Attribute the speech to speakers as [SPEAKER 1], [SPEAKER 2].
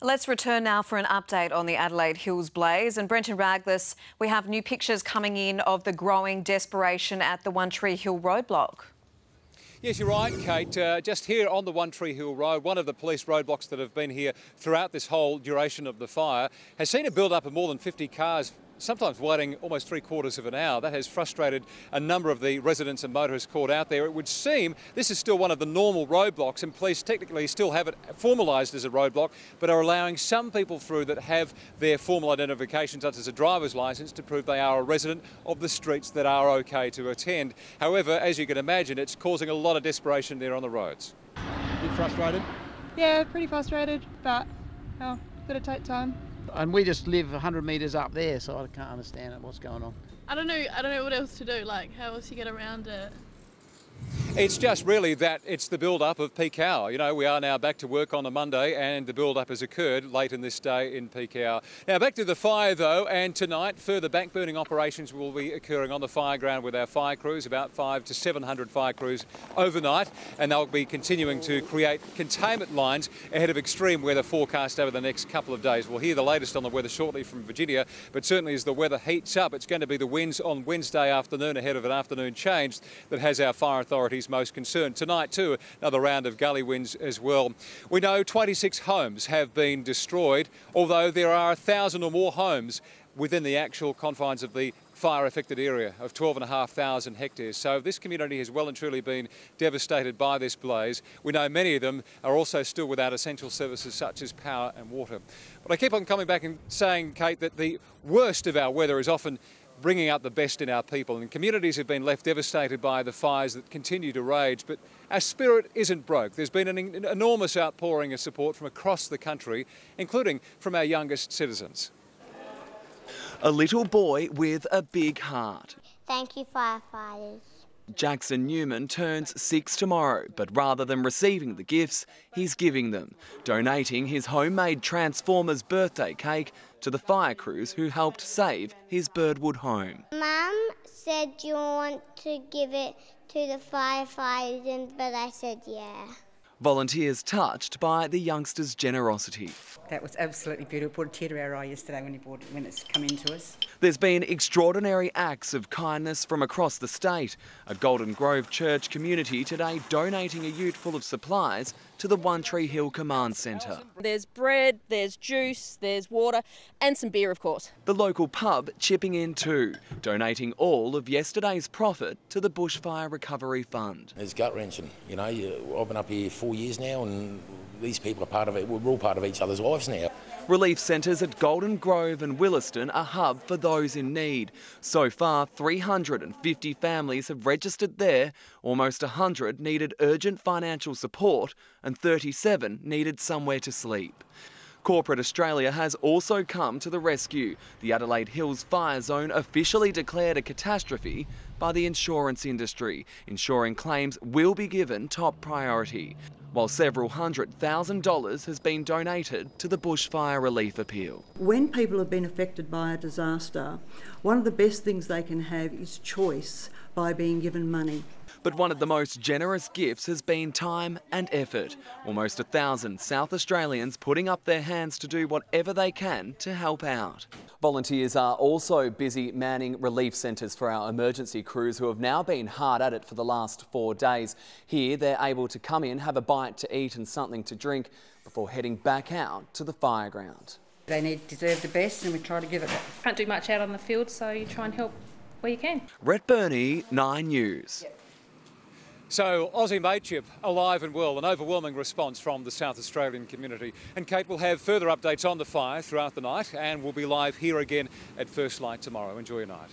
[SPEAKER 1] Let's return now for an update on the Adelaide Hills blaze. And Brenton Raglis, we have new pictures coming in of the growing desperation at the One Tree Hill roadblock.
[SPEAKER 2] Yes, you're right, Kate. Just here on the One Tree Hill Road, one of the police roadblocks that have been here throughout this whole duration of the fire has seen a build-up of more than 50 cars, sometimes waiting almost 3/4 of an hour. That has frustrated a number of the residents and motorists caught out there. It would seem this is still one of the normal roadblocks, and police technically still have it formalised as a roadblock, but are allowing some people through that have their formal identification, such as a driver's licence, to prove they are a resident of the streets that are okay to attend. However, as you can imagine, it's causing a lot of desperation there on the roads. A bit frustrated?
[SPEAKER 3] Yeah, pretty frustrated, but oh, gotta take time.
[SPEAKER 4] And we just live 100 metres up there, so I can't understand what's going on.
[SPEAKER 5] I don't know what else to do, like how else you get around it.
[SPEAKER 2] It's just really that it's the build-up of peak hour. You know, we are now back to work on a Monday and the build-up has occurred late in this day in peak hour. Now back to the fire though, and tonight further bank burning operations will be occurring on the fire ground with our fire crews, about 500 to 700 fire crews overnight, and they'll be continuing to create containment lines ahead of extreme weather forecast over the next couple of days. We'll hear the latest on the weather shortly from Virginia, but certainly as the weather heats up, it's going to be the winds on Wednesday afternoon ahead of an afternoon change that has our fire authorities most concerned. Tonight too, another round of gully winds as well. We know 26 homes have been destroyed, although there are 1,000 or more homes within the actual confines of the fire-affected area of 12,500 hectares. So this community has well and truly been devastated by this blaze. We know many of them are also still without essential services such as power and water. But I keep on coming back and saying, Kate, that the worst of our weather is often bringing out the best in our people, and communities have been left devastated by the fires that continue to rage, but our spirit isn't broke. There's been an enormous outpouring of support from across the country, including from our youngest citizens.
[SPEAKER 6] A little boy with a big heart.
[SPEAKER 7] Thank you, firefighters.
[SPEAKER 6] Jackson Newman turns 6 tomorrow, but rather than receiving the gifts, he's giving them, donating his homemade Transformers birthday cake to the fire crews who helped save his Birdwood home.
[SPEAKER 7] Mum said you want to give it to the firefighters, but I said yeah.
[SPEAKER 6] Volunteers touched by the youngster's generosity.
[SPEAKER 8] That was absolutely beautiful. Brought a tear to our eye yesterday when it's come into us.
[SPEAKER 6] There's been extraordinary acts of kindness from across the state. A Golden Grove Church community today donating a ute full of supplies to the One Tree Hill Command Centre.
[SPEAKER 5] There's bread, there's juice, there's water and some beer, of course.
[SPEAKER 6] The local pub chipping in too, donating all of yesterday's profit to the Bushfire Recovery Fund.
[SPEAKER 9] It's gut-wrenching. You know, I've been up here 4 years now and these people are part of it. We're all part of each other's lives now.
[SPEAKER 6] Relief centres at Golden Grove and Williston are a hub for those in need. So far, 350 families have registered there. Almost 100 needed urgent financial support and 37 needed somewhere to sleep. Corporate Australia has also come to the rescue. The Adelaide Hills fire zone officially declared a catastrophe by the insurance industry, ensuring claims will be given top priority, while several $100,000 has been donated to the bushfire relief appeal.
[SPEAKER 10] When people have been affected by a disaster, one of the best things they can have is choice by being given money.
[SPEAKER 6] But one of the most generous gifts has been time and effort. Almost 1,000 South Australians putting up their hands to do whatever they can to help out. Volunteers are also busy manning relief centres for our emergency crews who have now been hard at it for the last 4 days. Here they're able to come in, have a bite to eat and something to drink before heading back out to the fire ground.
[SPEAKER 8] They deserve the best and we try to give it.
[SPEAKER 5] Can't do much out on the field, so you try and help where you can.
[SPEAKER 6] Rhett Burney, 9 News.
[SPEAKER 2] So, Aussie mateship, alive and well, an overwhelming response from the South Australian community. And Kate will have further updates on the fire throughout the night and we'll be live here again at first light tomorrow. Enjoy your night.